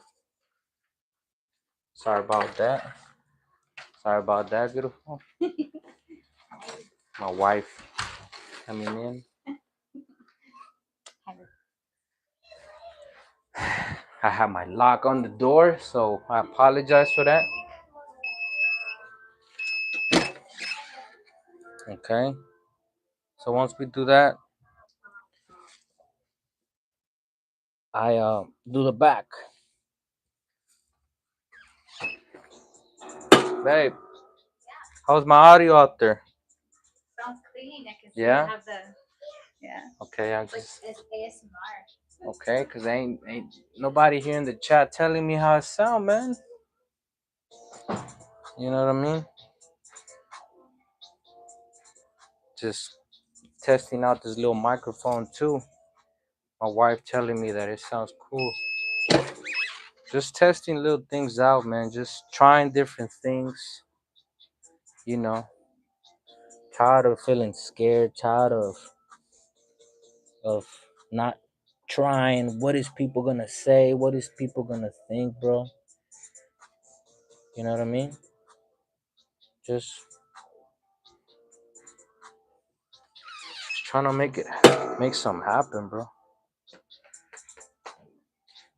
sorry about that. Sorry about that, beautiful. My wife coming in. I have my lock on the door, so I apologize for that. Okay. So once we do that, I do the back. Babe, how's my audio out there? Sounds clean. I can see Yeah? you have the Okay, I'm like just it's ASMR. okay, cause ain't nobody here in the chat telling me how it sound, man. You know what I mean? Just testing out this little microphone too. My wife telling me that it sounds cool. Just testing little things out, man. Just trying different things. You know, tired of feeling scared. Tired of not trying. What is people gonna say? What is people gonna think, bro? You know what I mean? Just trying to make something happen, bro.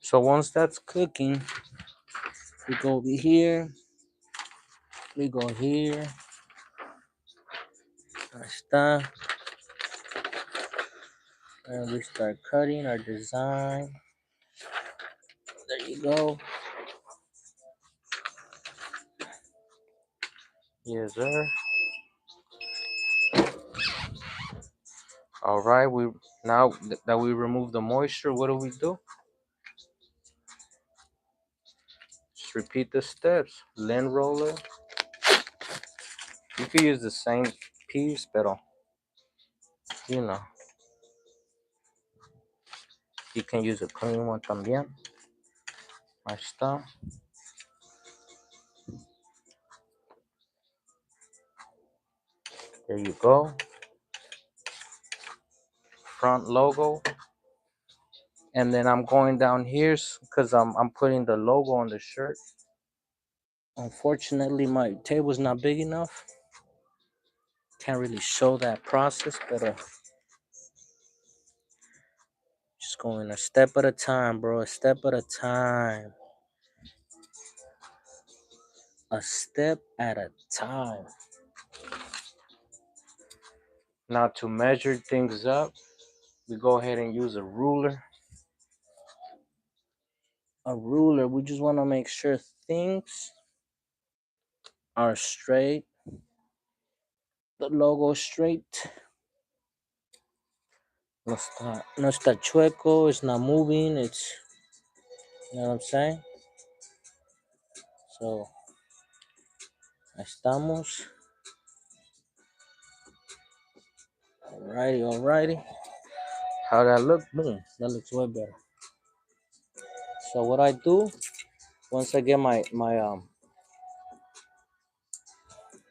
So once that's cooking, we go over here. We go here. Ahí está. And we start cutting our design. There you go. Yes, sir. All right. We now that we remove the moisture, what do we do? Just repeat the steps. Lint roller. You could use the same piece, but you know, you can use a clean one también. Ahí está. There you go. Front logo. And then I'm going down here because I'm putting the logo on the shirt. Unfortunately, my table's not big enough. Can't really show that process, but just going a step at a time, bro. A step at a time. A step at a time. Now to measure things up, we go ahead and use a ruler. A ruler. We just want to make sure things are straight. The logo straight. No está chueco. It's not moving. You know what I'm saying? So, ahí estamos. Alrighty. How that look? Boom. That looks way better. So what I do once I get my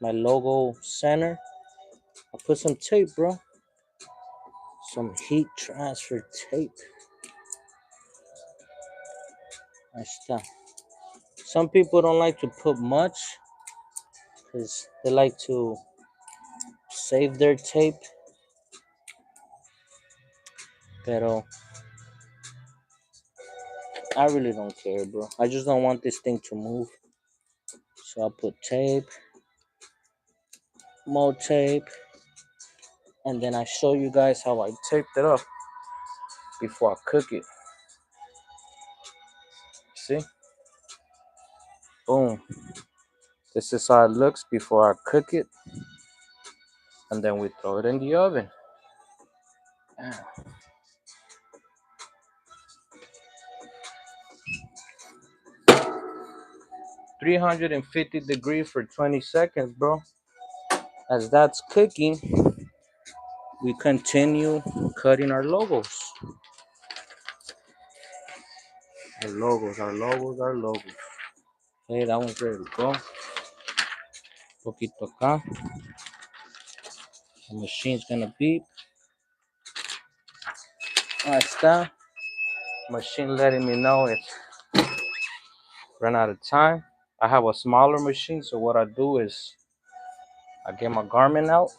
logo center, I put some tape, bro. Some heat transfer tape. Ahí está. Some people don't like to put much because they like to save their tape. Pero I really don't care, bro. I just don't want this thing to move. So I'll put tape, more tape, and then I show you guys how I taped it up before I cook it. See? Boom. This is how it looks before I cook it. And then we throw it in the oven. 350 degrees for 20 seconds, bro. As that's cooking, we continue cutting our logos. Our logos, our logos, our logos. Okay, that one's ready to go. Poquito acá. The machine's gonna beep. Ahí está. Machine letting me know it's run out of time. I have a smaller machine, so what I do is I get my garment out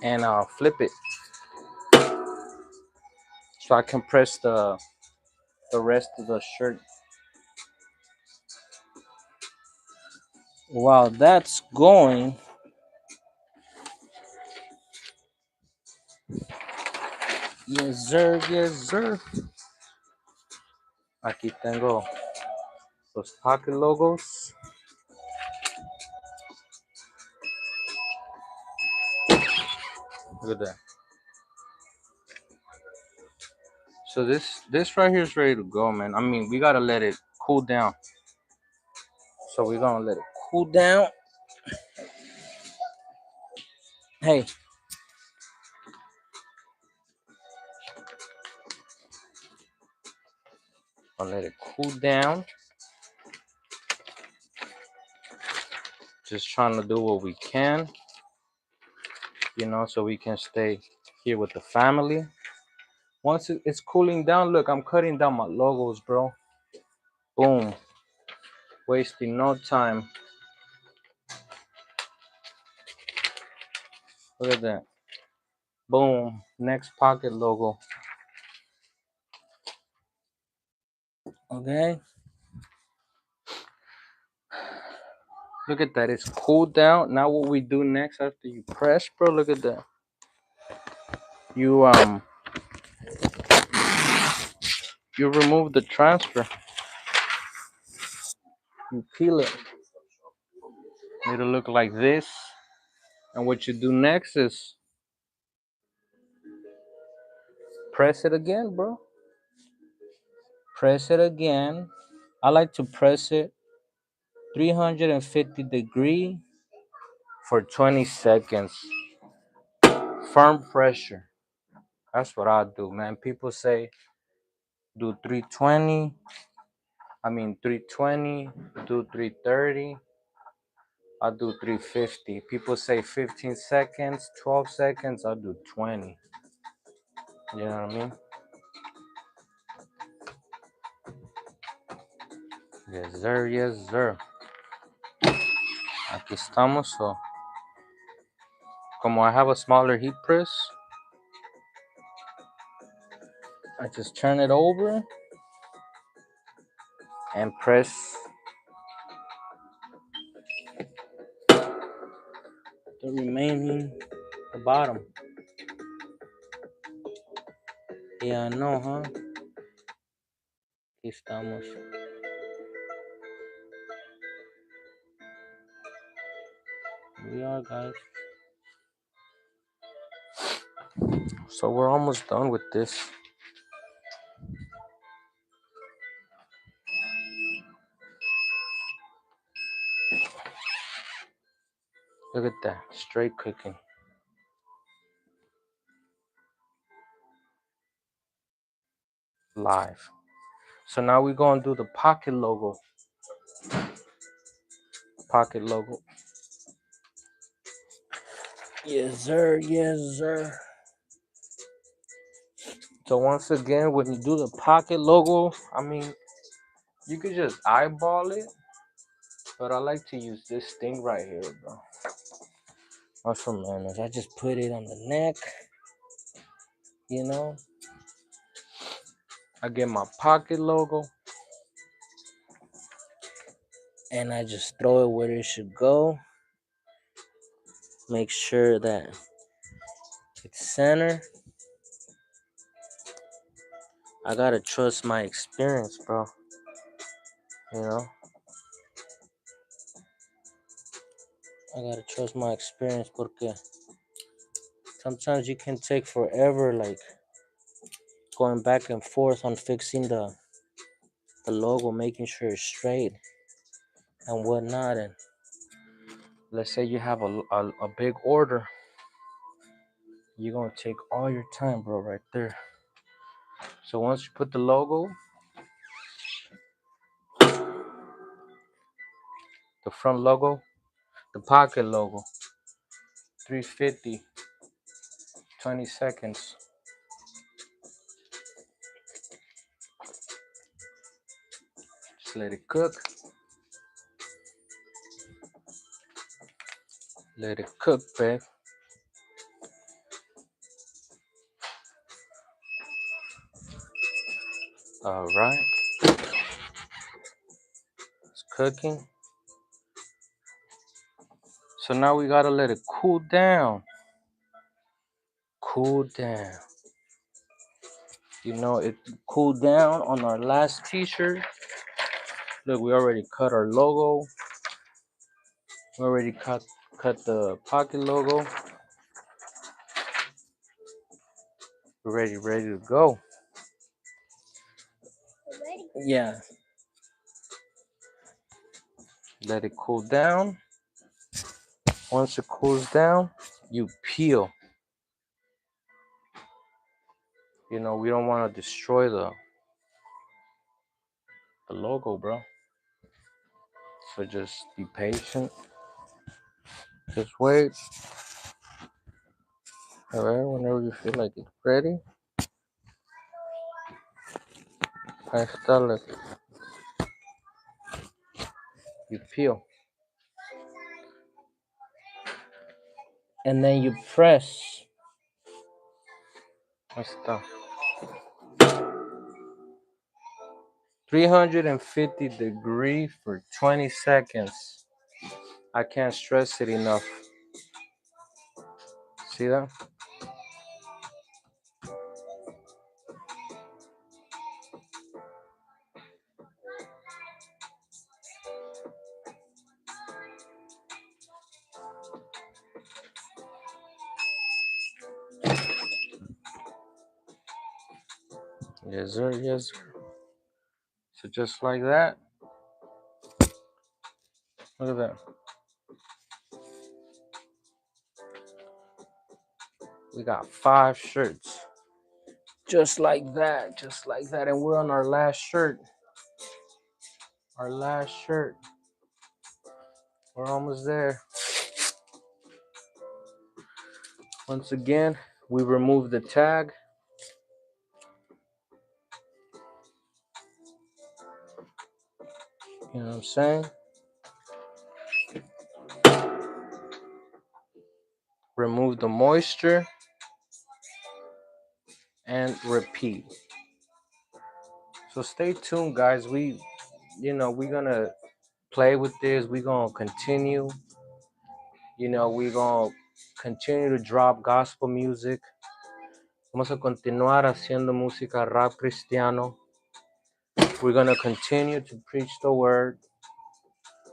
and flip it so I can press the rest of the shirt. While that's going, yes sir, yes sir. Aquí tengo los pocket logos. Look at that. So this right here is ready to go, man. I mean, we gotta let it cool down. So we're gonna let it cool down. Hey. I'll let it cool down. Just trying to do what we can, you know, so we can stay here with the family. Once it's cooling down, look, I'm cutting down my logos, bro. Boom. Wasting no time. Look at that. Boom. Next pocket logo. Okay. Look at that. It's cooled down. Now what we do next after you press, bro, look at that. You remove the transfer. You peel it. It'll look like this. And what you do next is press it again, bro. Press it again. I like to press it 350 degree for 20 seconds. Firm pressure. That's what I do, man. People say do 320. 320. Do 330. I do 350. People say 15 seconds, 12 seconds. I do 20. You know what I mean? Yes, sir. Yes, sir. Aquí estamos. So, como I have a smaller heat press, I just turn it over and press the remaining, the bottom. Yeah, I know, huh? Aquí estamos. We are, guys. So we're almost done with this. Look at that, straight cooking. Live. So now we're gonna do the pocket logo. Pocket logo. Yes, sir. Yes, sir. So once again, when you do the pocket logo, you could just eyeball it, but I like to use this thing right here, bro. Also, man, I just put it on the neck, you know. I get my pocket logo and I just throw it where it should go. Make sure that it's center. I gotta trust my experience, bro. You know, I gotta trust my experience porque sometimes you can take forever, like going back and forth on fixing the logo, making sure it's straight and whatnot. And let's say you have a big order, you're gonna take all your time, bro, right there. So once you put the logo, the front logo, the pocket logo, 350, 20 seconds. Just let it cook. Let it cook, babe. All right, it's cooking. So now we gotta let it cool down. Cool down. You know, it cooled down on our last t-shirt. Look, we already cut our logo. We already cut the pocket logo. We're ready to go. Ready? Yeah. Let it cool down. Once it cools down, you peel. You know, we don't want to destroy the logo, bro. So just be patient. Just wait. All right, whenever you feel like it's ready. Ahí está, look. You peel. And then you press. Ahí está. 350 degrees for 20 seconds. I can't stress it enough. See that? Yes, sir. Yes, sir. So just like that. Look at that. We got 5 shirts. Just like that. Just like that. And we're on our last shirt. Our last shirt. We're almost there. Once again, we remove the tag. You know what I'm saying? Remove the moisture and repeat. So stay tuned, guys. We're gonna play with this. We're gonna continue. We're gonna continue to drop gospel music. Vamos a continuar haciendo música rap cristiano. We're gonna continue to preach the word.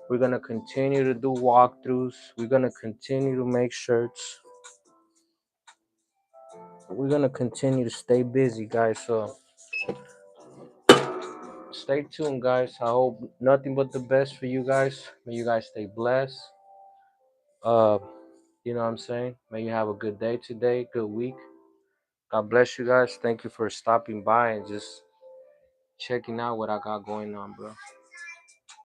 We're gonna continue to do walkthroughs. We're gonna continue to make shirts. We're gonna continue to stay busy, guys. So stay tuned, guys. I hope nothing but the best for you guys. May you guys stay blessed. You know what I'm saying? May you have a good day today, good week. God bless you guys. Thank you for stopping by and just checking out what I got going on, bro.